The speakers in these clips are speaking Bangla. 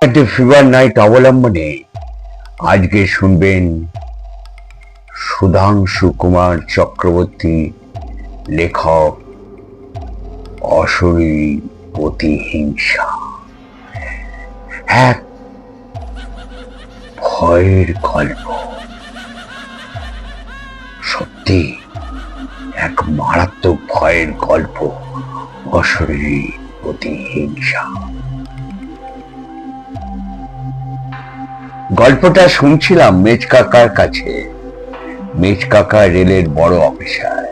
ফিভার নাইট অবলম্বনে আজকে শুনবেন সুধাংশু কুমার চক্রবর্তী লেখক অশরীরী প্রতিহিংসা, এক ভয়ের গল্প। সত্যি এক মারাত্মক ভয়ের গল্প, অশরীরী প্রতিহিংসা। গল্পটা শুনছিলাম মেজ কাকার কাছে। মেজ কাকা রেলের বড় অফিসার,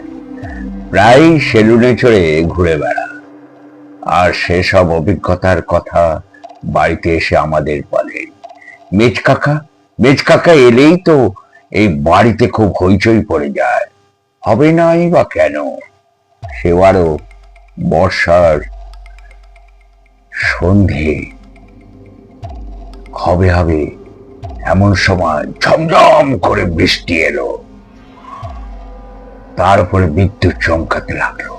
প্রায় সেলুনে চড়ে ঘুরে বেড়া, আর সেসব অভিজ্ঞতার কথা বাড়িতে এসে আমাদের বলেন। মেজ কাকা এলেই তো এই বাড়িতে খুব হইচই পড়ে যায়, হবে নাই বা কেন। সেবারও বর্ষার সন্ধে হবে এমন সময় ঝমঝম করে বৃষ্টি এলো, তার উপরে বিদ্যুৎ চমকাতে লাগলো।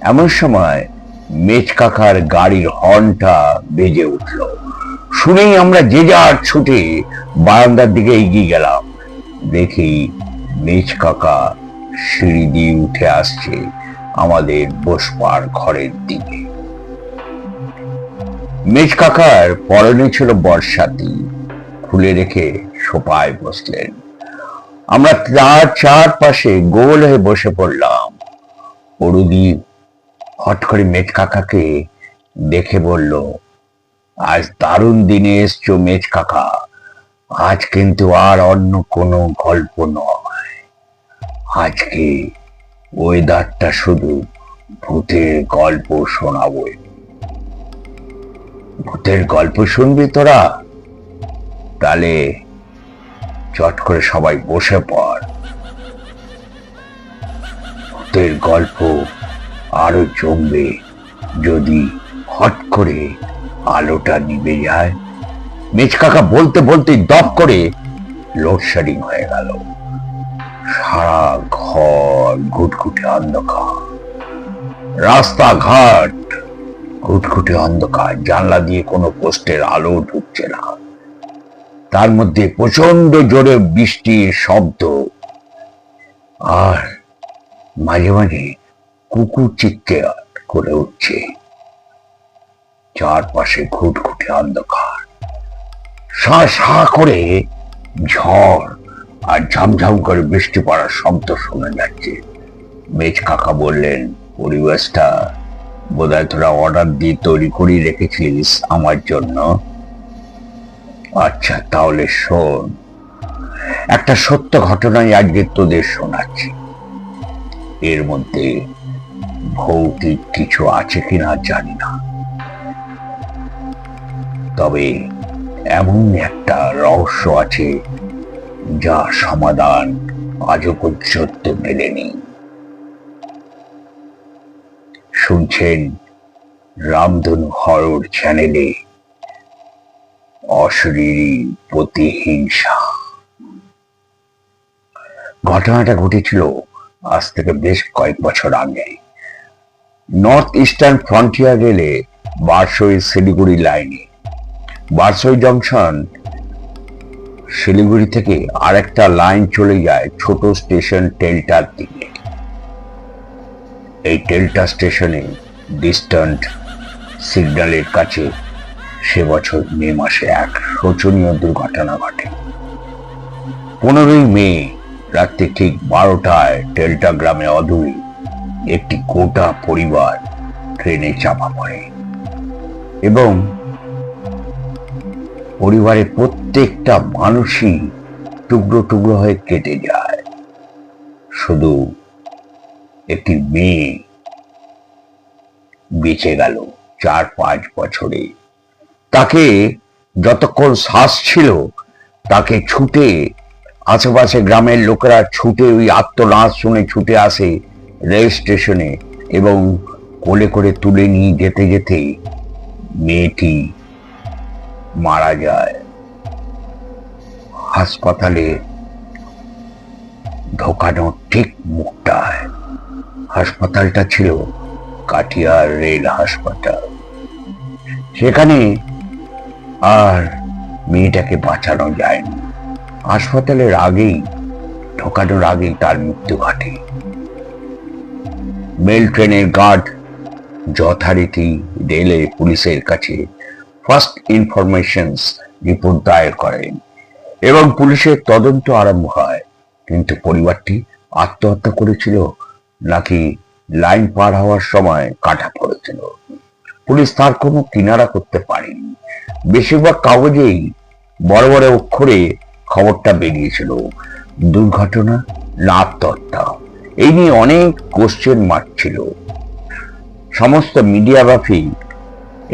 এমন সময় মেজ কাকার গাড়ির হর্নটা বেজে উঠল। শুনেই আমরা যে যার ছুটে বারান্দার দিকে এগিয়ে গেলাম। দেখি মেজ কাকা সিঁড়ি দিয়ে উঠে আসছে আমাদের বসবার ঘরের দিকে। মেজ কাকার পরনে ছিল বর্ষাতি, খুলে রেখে সোফায় বসলেন। আমরা তার চারপাশে গোল হয়ে বসে পড়লাম। অরুদি হট করে মেজ কাকাকে দেখে বলল, আজ দারুণ দিনে এসছো মেজ কাকা, আজ কিন্তু আর অন্য কোনো গল্প নয়, আজকে ওয়েদারটা শুধু ভূতের গল্প শোনাবো। ভূতের গল্প শুনবি তোরা? তাহলে চট করে সবাই বসে পড়, ভূতের গল্প আরো জমবে যদি হট করে আলোটা নিভে যায়। মেজ কাকা বলতে বলতে দপ করে লোডশেডিং হয়ে গেল। সারা ঘর ঘুটঘুটে অন্ধকার, রাস্তাঘাট ঘুটঘুটে অন্ধকার, জানলা দিয়ে কোনো পোস্টের আলো ঢুকছে না। তার মধ্যে প্রচন্ড জোরে বৃষ্টির শব্দ, আর মাঝে মাঝে কুকুর চিৎকার করে উঠছে। চারপাশে ঘুটঘুটে অন্ধকার, সা সা করে ঝড় আর ঝমঝম করে বৃষ্টি পড়ার শব্দ শোনা যাচ্ছে। মেজ কাকা বললেন, পরিবেশটা বোধহয় তোরা অর্ডার দিয়ে তৈরি করে রেখেছিস আমার জন্য। আচ্ছা তাহলে শোন, একটা সত্য ঘটনাই আজকে তোদের শোনাচ্ছি। এর মধ্যে ভৌতিক কিছু আছে কিনা জানি না, তবে এমন একটা রহস্য আছে যা সমাধান আজও পর্যন্ত মেলেনি। শুনছেন রামধনু হরর চ্যানেলে অশরীরী প্রতিহিংসা। ঘটনাটা ঘটেছিল আজ থেকে বেশ কয়েক বছর আগে। নর্থ ইস্টার্ন ফ্রন্টিয়ার রেলে বারসই শিলিগুড়ি লাইনে। বারসই জংশন শিলিগুড়ি থেকে আরেকটা লাইন চলে যায় ছোট স্টেশন টেল্টার দিকে। এই টেল্টা স্টেশনে ডিস্ট্যান্ট সিগন্যালের কাছে সে বছর মে মাসে এক শোচনীয় দুর্ঘটনা ঘটে। 15ই মে রাত্রি ঠিক 12টায় টেল্টা গ্রামে অদূরে একটি গোটা পরিবার ট্রেনে চাপা পড়ে এবং পরিবারের প্রত্যেকটা মানুষই টুকরো টুকরো হয়ে কেটে যায়। শুধু একটি মেয়ে বেঁচে গেল 4-5 বছরে। তাকে যতক্ষণ শ্বাস ছিল তাকে ছুটে আশেপাশে গ্রামের লোকেরা ছুটে ওই আত্মনাদ শুনে ছুটে আসে রেল স্টেশনে এবং কোলে করে তুলে নিয়ে যেতে যেতে মেয়েটি মারা যায়। হাসপাতালে ঢোকানোর ঠিক মুখটায়, হাসপাতালটা ছিল কাটিয়ার রেল হাসপাতাল, সেখানে আর মেয়েটাকে বাঁচানো যায়নি। হাসপাতালের ঢোকানোর আগেই তার মৃত্যু ঘটে। মেল ট্রেনের গার্ড যথারীতি রেলে পুলিশের কাছে ফার্স্ট ইনফরমেশনস রিপোর্ট দায়ের করেন এবং পুলিশের তদন্ত আরম্ভ হয়। কিন্তু পরিবারটি আত্মহত্যা করেছিল নাকি লাইন পার হওয়ার সময় কাটা পড়েছিল, পুলিশ তার কোনো কিনারা করতে পারেনি। বেশিরভাগ কাগজেই বড় বড় অক্ষরে খবরটা বেরিয়েছিল দুর্ঘটনা না আত্মহত্যা। এই নিয়ে অনেক কোশ্চেন মার্ক ছিল। সমস্ত মিডিয়াব্যাপী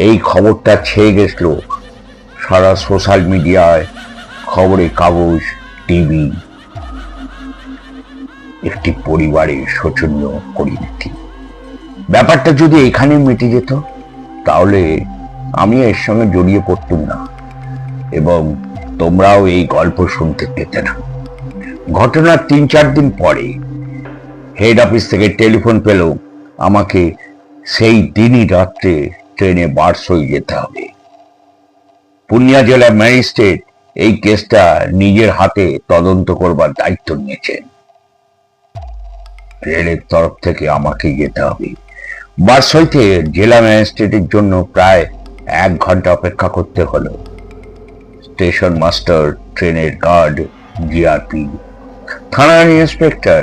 এই খবরটা ছেয়ে গেছিল সারা সোশ্যাল মিডিয়ায়, খবরের কাগজ, টিভি। একটি পরিবারের শোচনীয় পরিণতি। ব্যাপারটা যদি এখানে মিটে যেত তাহলে আমি এর সঙ্গে জড়িয়ে পড়তাম না এবং তোমরাও এই গল্প শুনতে পেতে না। ঘটনার 3-4 দিন পরে হেড অফিস থেকে টেলিফোন পেল আমাকে সেই দিনই রাত্রে ট্রেনে বারসই যেতে হবে। পুরুলিয়া জেলার ম্যাজিস্ট্রেট এই কেসটা নিজের হাতে তদন্ত করবার দায়িত্ব নিয়েছেন। রেলের তরফ থেকে আমাকে যেতে হবে। বারসইতে জেলা ম্যাজিস্ট্রেটের জন্য প্রায় 1 ঘন্টা অপেক্ষা করতে হলো। স্টেশন মাস্টার, ট্রেনের গার্ড, জিআরপি, থানার ইন্সপেক্টর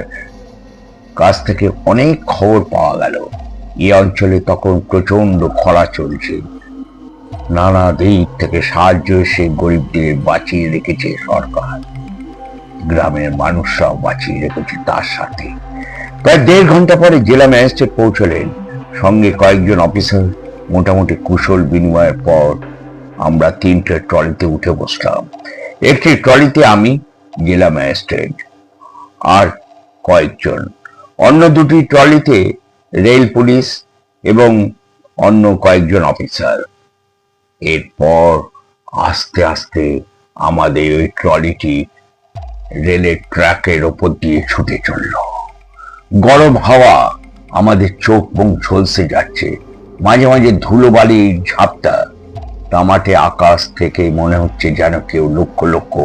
কাছ থেকে অনেক খবর পাওয়া গেল। এই অঞ্চলে তখন প্রচন্ড খরা চলছে। নানা দিক থেকে সাহায্য এসে গরিবদের বাঁচিয়ে রেখেছে সরকার, গ্রামের মানুষরাও বাঁচিয়ে রেখেছে তার সাথে। প্রায় 1.5 ঘন্টা পরে জেলা ম্যাজিস্ট্রেট পৌঁছলেন, সঙ্গে কয়েকজন অফিসার। মোটামুটি কুশল বিনিময়ের পর আমরা 3টে ট্রলিতে উঠে বসলাম। একটি ট্রলিতে আমি, জেলা ম্যাজিস্ট্রেট আর কয়েকজন, অন্য 2টি ট্রলিতে রেল পুলিশ এবং অন্য কয়েকজন অফিসার। এরপর আস্তে আস্তে আমাদের ওই ট্রলিটি রেলের ট্র্যাকের ওপর দিয়ে ছুটে চলল। গরম হাওয়া আমাদের চোখ মুখ ঝলসে যাচ্ছে, মাঝে মাঝে ধুলোবালির ঝাপটা। তামাটে আকাশ থেকে মনে হচ্ছে যেন কেউ লক্ষ লক্ষ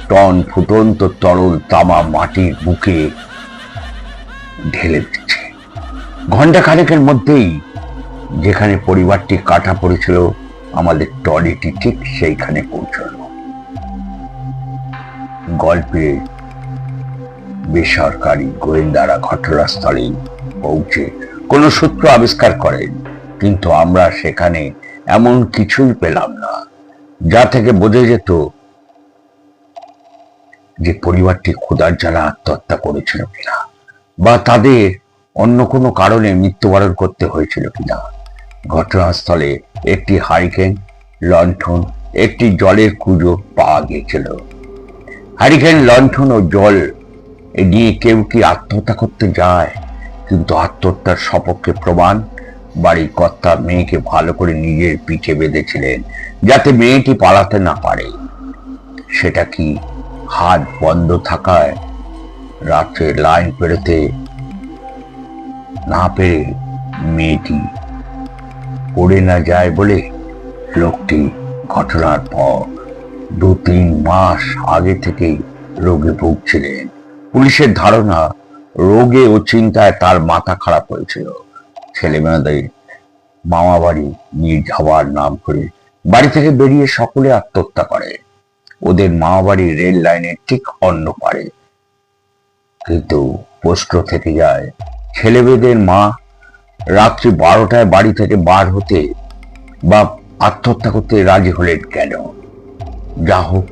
টন ফুটন্ত তরল তামা মাটির বুকে ঢেলে দিচ্ছে। ঘন্টা খানেকের মধ্যেই যেখানে পরিবারটি কাটা পড়েছিল আমাদের ট্রলিটি ঠিক সেইখানে পৌঁছল। গল্পে বেসরকারি গোয়েন্দারা ঘটনাস্থলে পৌঁছে কোন সূত্র আবিষ্কার করেন, কিন্তু আমরা সেখানে এমন কিছুই পেলাম না যা থেকে বোঝা যেত যে পরিবারটি ক্ষুধার জ্বালা আত্মহত্যা করেছিল কিনা, বা তাদের অন্য কোনো কারণে মৃত্যুবরণ করতে হয়েছিল কিনা। ঘটনাস্থলে একটি হারিকেন, লণ্ঠন, একটি জলের কুজো পাওয়া গিয়েছিল। হারিকেন, লণ্ঠন ও জল নিয়ে কেউ কি আত্মহত্যা করতে যায়? কিন্তু আত্মহত্যার সপক্ষে প্রমাণ, বাড়ির কর্তা মেয়েকে ভালো করে নিজের পিঠে বেঁধেছিলেন যাতে মেয়েটি পালাতে না পারে। সেটা কি হাত বন্ধ থাকায় রাত্রে লাইন পেরোতে না পেরে মেয়েটি পড়ে না যায় বলে? লোকটি ঘটনার পর 2-3 মাস আগে থেকেই রোগে ভুগছিলেন। পুলিশের ধারণা রোগে ও চিন্তায় তার মাথা খারাপ হয়েছিল। ছেলেমেয়েদের মামা বাড়ি নিয়ে যাওয়ার নাম করে বাড়ি থেকে বেরিয়ে সকলে আত্মহত্যা করে। ওদের মামা বাড়ি রেল লাইনের ঠিক অন্য পারে। কিন্তু প্রশ্ন থেকে যায়, ছেলেমেয়েদের মা রাত্রি 12টায় বাড়ি থেকে বার হতে বা আত্মহত্যা করতে রাজি হলেন কেন? যা হোক,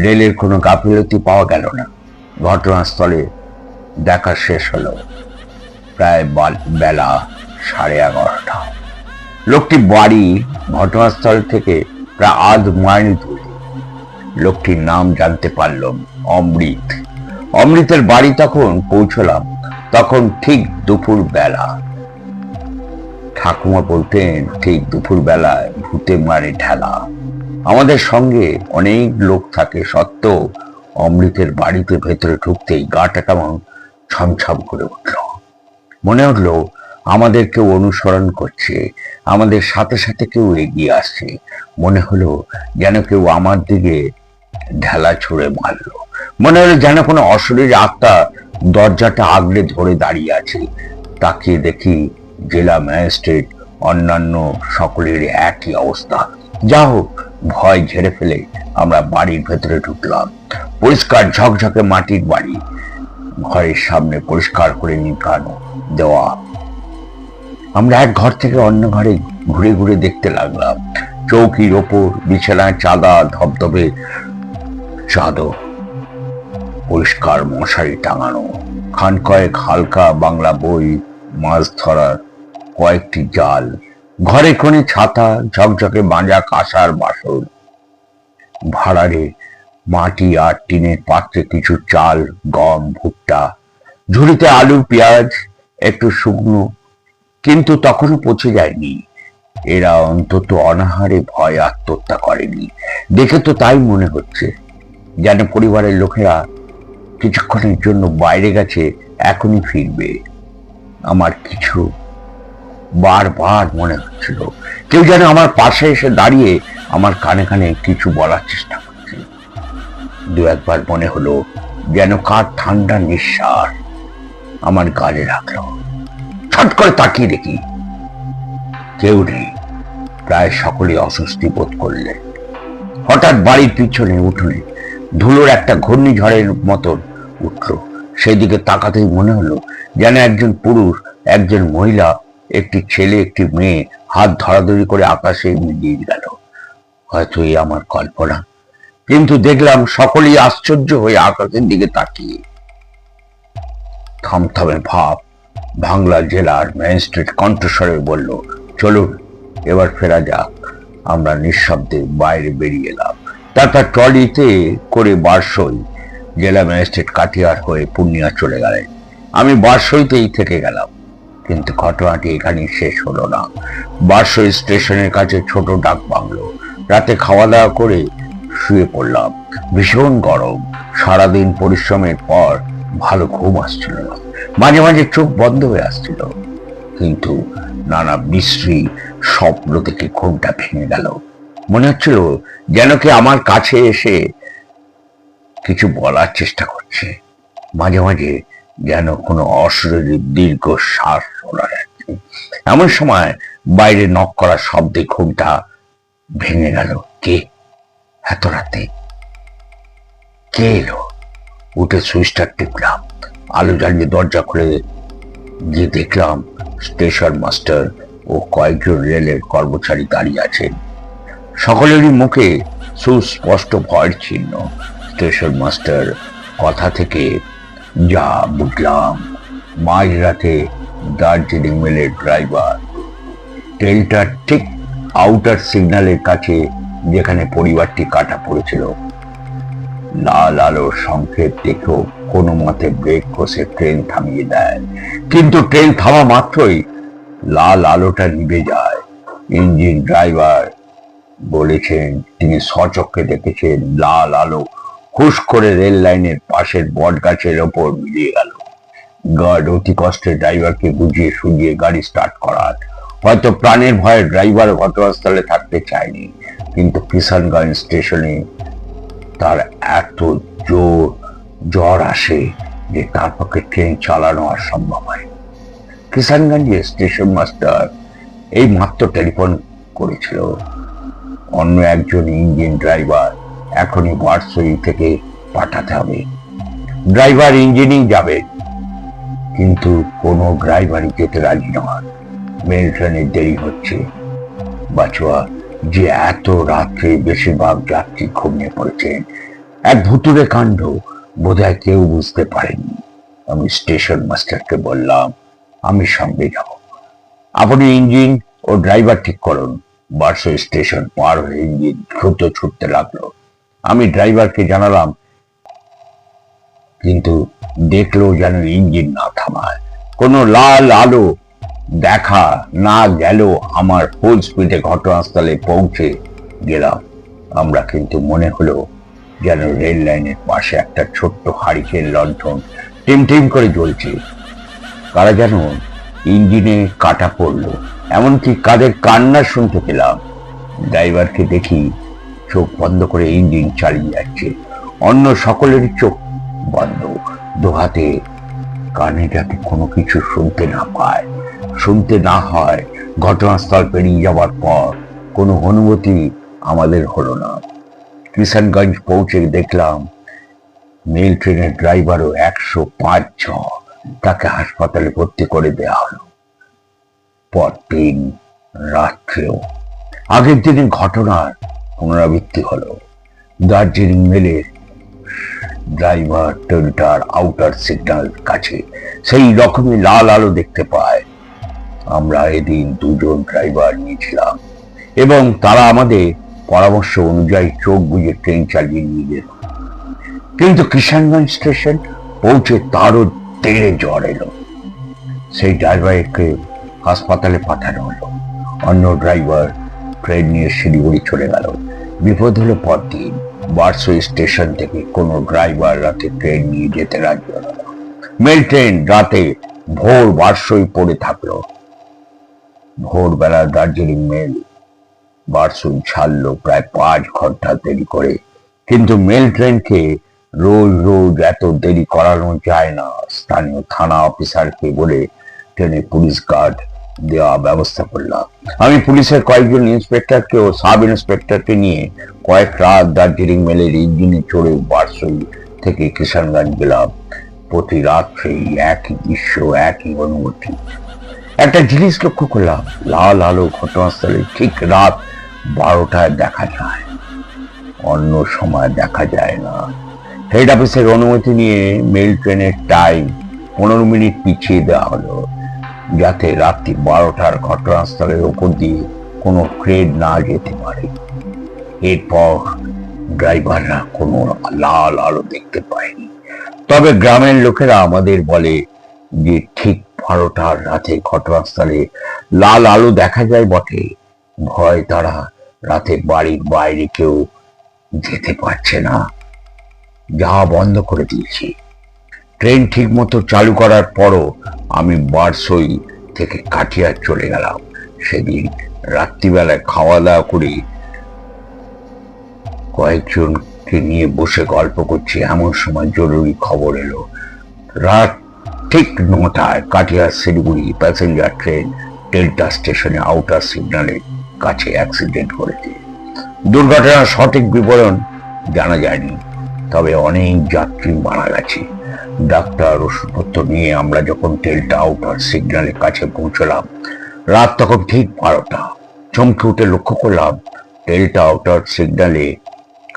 রেলের কোনো গাফিলতি পাওয়া গেল না। ঘটনাস্থলে দেখা শেষ হলো প্রায় বেলা 11:30। লোকটি বাড়ি ঘটনাস্থল থেকে প্রায় 1/2 মাইল দূরে। লোকটির নাম জানতে পারলাম অমৃত। অমৃতের বাড়ি তখন পৌঁছলাম তখন ঠিক দুপুর বেলা। ঠাকুমা বলতেন ঠিক দুপুর বেলায় ভূতে মারে ঠেলা। আমাদের সঙ্গে অনেক লোক থাকে সত্ত্বেও অমৃতের বাড়িতে ভেতরে ঢুকতেই গাটা কেমন ছমছম করে উঠল। মনে হলো আমাদেরকে অনুসরণ করছে, আমাদের সাথে সাথে কেউ এগিয়ে আসছে। মনে হলো যেন কেউ আমার দিকে ঢেলা ছুঁড়ে মারলো। মনে হলো যেন কোনো অশরীর আত্মা দরজাটা আগলে ধরে দাঁড়িয়ে আছে। তাকিয়ে দেখি জেলা ম্যাজিস্ট্রেট, অন্যান্য সকলের একই অবস্থা। যা হোক, ভয় ঝেড়ে ফেলে আমরা বাড়ির ভেতরে ঢুকলাম। পরিষ্কার ঝকঝকে মাটির বাড়ি, ঘরের সামনে পরিষ্কার করে নিকানো দেওয়া। আমরা এক ঘর থেকে অন্য ঘরে ঘুরে ঘুরে দেখতে লাগলাম। চৌকির ওপর বিছানায় চাঁদা ধবধবে চাদর, পরিষ্কার মশারি টাঙানো, খান কয়েক হালকা বাংলা বই, মাছ ধরার কয়েকটি জাল, ঘরে কোণে ছাতা, ঝকঝকে বাঁজা কাঁসার বাসন, ভাড়ারে মাটি আর টিনের পাত্রে কিছু চাল, গম, ভুট্টা, ঝুড়িতে আলু, পেঁয়াজ, একটু শুকনো, কিন্তু তখনও পচে যায়নি। এরা অন্তত অনাহারে ভয় আত্মহত্যা করেনি। দেখে তো তাই মনে হচ্ছে, যেন পরিবারের লোকেরা কিছুক্ষণের জন্য বাইরে গেছে, এখনই ফিরবে। আমার কিছু বারবার মনে হচ্ছিল কেউ যেন আমার পাশে এসে দাঁড়িয়ে আমার কানে কানে কিছু বলার চেষ্টা করছে। দু একবার মনে হলো যেন কার ঠান্ডা নিঃশ্বাস আমার গালে রাখলো। ছট করে তাকিয়ে দেখি কেউ নেই। প্রায় সকলে অস্বস্তি বোধ করলেন। হঠাৎ বাড়ির পিছনে উঠোনে ধুলোর একটা ঘূর্ণিঝড়ের মতন উঠল। সেদিকে তাকাতেই মনে হলো যেন একজন পুরুষ, একজন মহিলা, একটি ছেলে, একটি মেয়ে হাত ধরাধরি করে আকাশে মিলিয়ে গেল। হয়তো এই আমার কল্পনা, কিন্তু দেখলাম সকলেই আশ্চর্য হয়ে আকাশের দিকে তাকিয়ে। থমথমে ভাব বাংলা জেলার ম্যাজিস্ট্রেট কণ্ঠস্বরে বলল, চলুন এবার ফেরা যাক। আমরা নিঃশব্দে বাইরে বেরিয়ে এলাম। তারপর ট্রলিতে করে বারসই। জেলা ম্যাজিস্ট্রেট কাটিয়ার হয়ে পূর্ণিয়া চলে গেলেন। আমি বারসইতেই থেকে গেলাম। কিন্তু ঘটনাটি এখানেই শেষ হলো না। বারসই স্টেশনের কাছে ছোট ডাক বাংলো। রাতে খাওয়া দাওয়া করে শুয়ে পড়লাম। ভীষণ গরম। সারাদিন পরিশ্রমের পর ভালো ঘুম আসছিল না। মাঝে মাঝে চোখ বন্ধ হয়ে আসছিল। কিন্তু নানা বিশ্রী স্বপ্ন থেকে ঘুমটা ভেঙে গেল। মনে হচ্ছিল যেন কি আমার কাছে এসে কিছু বলার চেষ্টা করছে। মাঝে মাঝে যেন কোনো অশরীরী দীর্ঘ শ্বাস শোনা যাচ্ছে। এমন সময় বাইরে নক করার শব্দে ঘুমটা ভেঙে গেল। কে এত রাতে? কে এলো? উঠে সুইচটা টিপলাম। আলো জ্বালিয়ে দরজা খুলে গিয়ে দেখলাম স্টেশন মাস্টার ও কয়েকজন রেলের কর্মচারী দাঁড়িয়ে আছেন। সকলেরই মুখে সুস্পষ্ট ভয়ের চিহ্ন। স্টেশন মাস্টার কথা থেকে যা বুঝলাম, মাঝরাতে দার্জিলিং মেলের ড্রাইভার। ট্রেনটা ঠিক আউটার সিগন্যালের কাছে, যেখানে পরিবারটি কাটা পড়েছিল। লাল আলোর সংকেত দেখেও কোনো মতে ব্রেক কষে ট্রেন থামিয়ে দেয়। কিন্তু ট্রেন থামা মাত্রই লাল আলোটা নিভে যায়। ইঞ্জিন ড্রাইভার বলেছেন তিনি স্বচক্ষে দেখেছেন লাল আলো হুশ করে রেল লাইনের পাশের বট গাছের ওপর মিলিয়ে গেল। গার্ড অতি কষ্টে ড্রাইভারকে বুঝিয়ে সুঝিয়ে গাড়ি স্টার্ট করার। হয়তো প্রাণের ভয়ে ড্রাইভার ঘটনাস্থলে থাকতে চায়নি, কিন্তু কিষানগঞ্জ স্টেশনে তার এত জ্বর আসে যে তার পক্ষে ট্রেন চালানো আর সম্ভব হয়। কিষানগঞ্জে স্টেশন মাস্টার এই মাত্র টেলিফোন করেছিল। অন্য একজন ইঞ্জিন ড্রাইভার এখনই বারসই থেকে পাঠাতে হবে। ড্রাইভার ইঞ্জিনেই যাবে, কিন্তু কোনো ড্রাইভারই যেতে রাজি নয়। মেল ট্রেনের দেরি হচ্ছে। বাচুয়া যে এত রাত্রে বেশিরভাগ যাত্রী ঘুমিয়ে পড়েছেন। এক ভুতুড়ে কাণ্ড, বোধহয় কেউ বুঝতে পারেনি। আমি স্টেশন মাস্টারকে বললাম, আমি সঙ্গে যাব, আপনি ইঞ্জিন ও ড্রাইভার ঠিক করুন। বারসই স্টেশন পার হয়ে ইঞ্জিন দ্রুত ছুটতে লাগলো। আমি ড্রাইভারকে জানালাম, কিন্তু দেখলো যেন ইঞ্জিন না থামায়। কোনো লাল আলো দেখা না গেল আমার ফুল স্পিডে ঘটনাস্থলে পৌঁছে গেলাম আমরা। কিন্তু মনে হলো যেন রেল লাইনের পাশে একটা ছোট্ট হারিকেন লণ্ঠন টিম টিম করে জ্বলছে। কারা যেন ইঞ্জিনে কাটা পড়লো, এমনকি কাদের কান্না শুনতে পেলাম। ড্রাইভারকে দেখি চোখ বন্ধ করে ইঞ্জিন চালিয়ে যাচ্ছে, অন্য সকলেরই চোখ বন্ধ, দোহাতে কানে যাতে কোনো কিছু শুনতে না পায়, শুনতে না হয়। ঘটনাস্থল পেরিয়ে যাওয়ার পর কোনো অনুভূতি আমাদের হলো না। কিষানগঞ্জ পৌঁছে দেখলাম মেল ট্রেনের ড্রাইভারও 105 জন, তাকে হাসপাতালে ভর্তি করে দেওয়া হলো। পরদিন রাত্রেও আগের দিনের ঘটনার পুনরাবৃত্তি হলো। দার্জিলিং মেলের ড্রাইভার টয়োটার আউটার সিগন্যাল কাছে সেই রকমই লাল আলো দেখতে পায়। আমরা এদিন 2 জন ড্রাইভার নিয়েছিলাম এবং তারা আমাদের পরামর্শ অনুযায়ী চোখ বুজে ট্রেন চালিয়ে নিয়ে গেল। কিন্তু কিষানগঞ্জ স্টেশন পৌঁছে তারও তেড়ে জ্বর এলো। সেই ড্রাইভারকে হাসপাতালে পাঠানো হলো। অন্য ড্রাইভার ট্রেন নিয়ে শিলিগুড়ি চলে গেল। বিপদ হলো পরদিন বারসই স্টেশন থেকে কোনো ড্রাইভার রাতে ট্রেন নিয়ে যেতে রাজি হলো না। মেল ট্রেন রাতে ভোর বারসই পড়ে থাকলো। ভোরবেলা দার্জিলিং মেল বারসই ছাড়লো প্রায় 5 ঘন্টা দেরি করে। কিন্তু মেল ট্রেনকে রোজ রোজ এত দেরি করানো যায় না। স্থানীয় থানা অফিসারকে বলে ট্রেনে পুলিশ গার্ড দেওয়া ব্যবস্থা করলাম। আমি পুলিশের কয়েকজন ইন্সপেক্টরকে ও সাব ইন্সপেক্টরকে নিয়ে কয়েক রাত দার্জিলিং মেলের ইঞ্জিনে চড়ে বারসই থেকে কিষানগঞ্জ গেলাম। প্রতি রাত্রেই একই দৃশ্য, একই অনুভূতি। একটা জিনিস লক্ষ্য করলাম, লাল আলো ঘটনাস্থলে ঠিক রাত 12টায় দেখা যায়, অন্য সময় দেখা যায় না। হেড অফিসের অনুমতি নিয়ে মেল ট্রেনের টাইম 15 মিনিট পিছিয়ে দেওয়া হলো, যাতে রাত্রি 12টার ঘটনাস্থলের ওপর দিয়ে কোনো ট্রেন না যেতে পারে। এরপর ড্রাইভাররা কোনো লাল আলো দেখতে পায়নি। তবে গ্রামের লোকেরা আমাদের বলে যে ঠিক 12টার রাতে ঘটনাস্থলে লাল আলো দেখা যায় বটে। ভয় তারা রাতে বাড়ির বাইরে কেউ যেতে পারছে না, যাওয়া বন্ধ করে দিয়েছি। ট্রেন ঠিক মতো চালু করার পরও আমি বারসই থেকে কাঠিয়ার চলে গেলাম। সেদিন রাত্রিবেলায় খাওয়া দাওয়া করে কয়েকজনকে নিয়ে বসে গল্প করছি, এমন সময় জরুরি খবর এলো। রাত ঠিক 9টায় কাঠিয়ার শিলিগুড়ি প্যাসেঞ্জার ট্রেন ডেল্টা স্টেশনে আউটার সিগন্যালের কাছে অ্যাক্সিডেন্ট করেছে। দুর্ঘটনার সঠিক বিবরণ জানা যায়নি, তবে অনেক যাত্রী মারা গেছে। ডাক্তার ওষুধপত্র নিয়ে আমরা যখন ডেল্টা আউটার সিগন্যালের কাছে পৌঁছলাম, রাত তখন ঠিক 12টা। চমকে উঠে লক্ষ্য করলাম ডেল্টা আউটার সিগন্যালে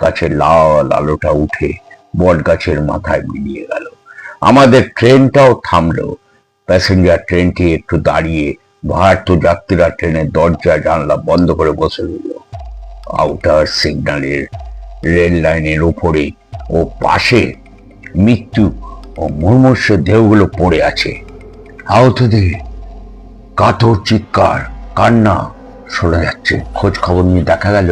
কাছে লাল আলোটা উঠে বট গাছের মাথায় মিলিয়ে গেল। আমাদের ট্রেনটাও থামলো। প্যাসেঞ্জার ট্রেনটি একটু দাঁড়িয়ে ভারার্থ যাত্রীরা ট্রেনের দরজা জানলা বন্ধ করে বসে রইল। আউটার সিগন্যালের রেল লাইনের উপরে ও পাশে মৃত্যু ও মুমূর্ষ দেহগুলো পড়ে আছে। আহতদের কাতর চিৎকার, কান্না শোনা যাচ্ছে। খোঁজ খবর নিয়ে দেখা গেল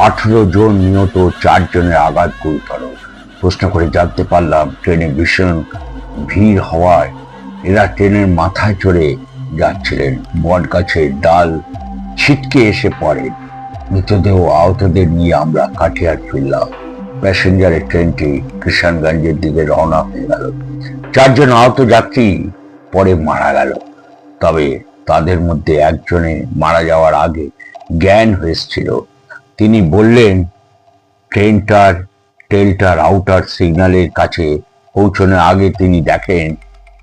18 জন নিহত, 4 জনের আঘাত গুরুতর। প্রশ্ন করে জানতে পারলাম ট্রেনে ভীষণ ভিড় হওয়ায় এরা ট্রেনের মাথায় চড়ে যাচ্ছিলেন। বট গাছের ডাল ছিটকে এসে পড়ে। মৃতদেহ আহতদের নিয়ে আমরা কাঠিয়ার ফিরলাম। প্যাসেঞ্জারের ট্রেনটি কিষানগঞ্জের দিকে রওনা হয়ে গেল। 4 জন আহত যাত্রী পরে মারা গেল, তবে তাদের মধ্যে একজনের মারা যাওয়ার আগে জ্ঞান হয়েছিল। তিনি বললেন ট্রেনটার আউটার সিগন্যালের কাছে পৌঁছানোর আগে তিনি দেখেন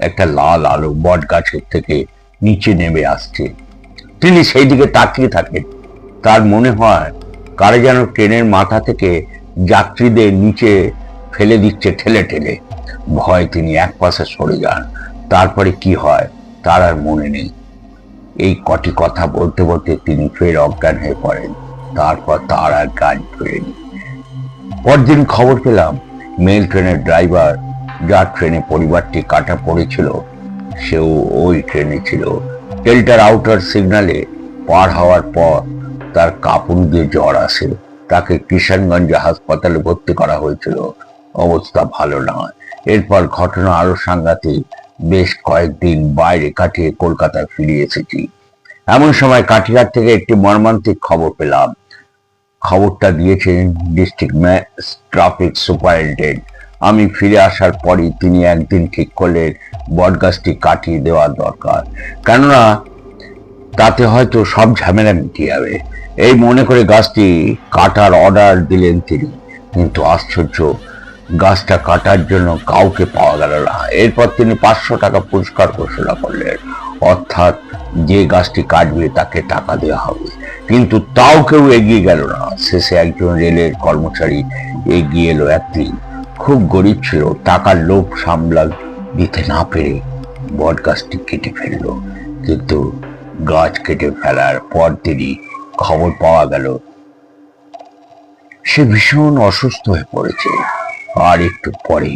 একটা লাল আলো বট গাছের থেকে নিচে নেমে আসছে। তিনি সেই দিকে তাকিয়ে থাকেন। তার মনে হয় কারা যেন ট্রেনের মাথা থেকে যাত্রীদের নিচে ফেলে দিচ্ছে ঠেলে ঠেলে। ভয় তিনি এক পাশে সরে যান। তারপরে কি হয় তার আর মনে নেই। এই কটি কথা বলতে বলতে তিনি ফের অজ্ঞান হয়ে পড়েন। তারপর তার আর জ্ঞান ফেরেনি। পরদিন খবর পেলাম মেল ট্রেনের ড্রাইভার, যার ট্রেনে পরিবারটি কাটা পড়েছিল, সেও ওই ট্রেনে ছিল। ডেল্টার আউটার সিগন্যালে পার হওয়ার পর তার কাঁপুনি দিয়ে জ্বর আসে। তাকে কিষানগঞ্জ হাসপাতালে ভর্তি করা হয়েছিল। অবস্থা ভালো নয়। এরপর ঘটনা আরো সাংঘাতিক। বেশ কয়েকদিন বাইরে কাটিয়ে কলকাতায় ফিরে এসেছি। এমন সময় কাটিহার থেকে একটি মর্মান্তিক খবর পেলাম। খবরটা দিয়েছেন ডিস্ট্রিক্ট ট্রাফিক সুপারিনটেন্ডেন্ট। আমি ফিরে আসার পরই তিনি একদিন ঠিক করলেন বটগাছটি কাটিয়ে দেওয়া দরকার, কেননা তাতে হয়তো সব ঝামেলা মিটে যাবে। এই মনে করে গাছটি কাটার অর্ডার দিলেন তিনি। কিন্তু আশ্চর্য, গাছটা কাটার জন্য কাউকে পাওয়া গেল না। এরপর তিনি 500 টাকা পুরস্কার ঘোষণা করলেন, অর্থাৎ যে গাছটি কাটবে তাকে টাকা দেওয়া হবে। কিন্তু তাও কেউ এগিয়ে গেল না। শেষে একজন রেলের কর্মচারী এগিয়ে এলো। একদিন খুব গরিব ছিল, টাকার লোভ সামলা দিতে না পেরে বট গাছটি কেটে ফেললো। কিন্তু গাছ কেটে ফেলার পর তিনি খবর পাওয়া গেল সে ভীষণ অসুস্থ হয়ে পড়েছে। আর একটু পরে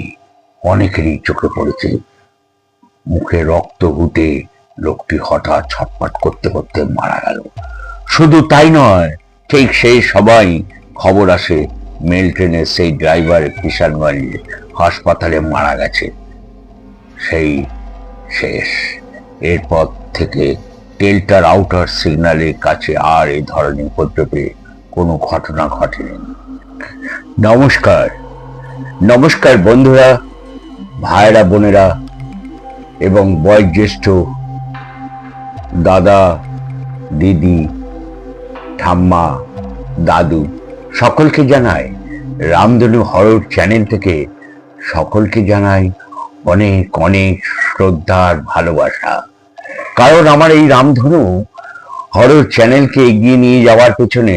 অনেকেরই চোখে পড়েছে মুখে রক্ত ঘুটে লোকটি হঠাৎ ছটফট করতে করতে মারা গেল। শুধু তাই নয়, ঠিক সেই সবাই খবর আসে মেল ট্রেনের সেই ড্রাইভার কিষানগঞ্জে হাসপাতালে মারা গেছে। সেই শেষ। এরপর থেকে টেল্টার আউটার সিগন্যালের কাছে আর এই ধরনের উপদ্রবে কোনো ঘটনা ঘটেনি। নমস্কার নমস্কার বন্ধুরা, ভাইরা, বোনেরা এবং বয়োজ্যেষ্ঠ দাদা, দিদি, ঠাম্মা, দাদু সকলকে জানাই রামধনু হরর চ্যানেল থেকে সকলকে জানাই অনেক অনেক শ্রদ্ধার ভালোবাসা। কারণ আমার এই রামধনু হরর চ্যানেলকে এগিয়ে নিয়ে যাওয়ার পেছনে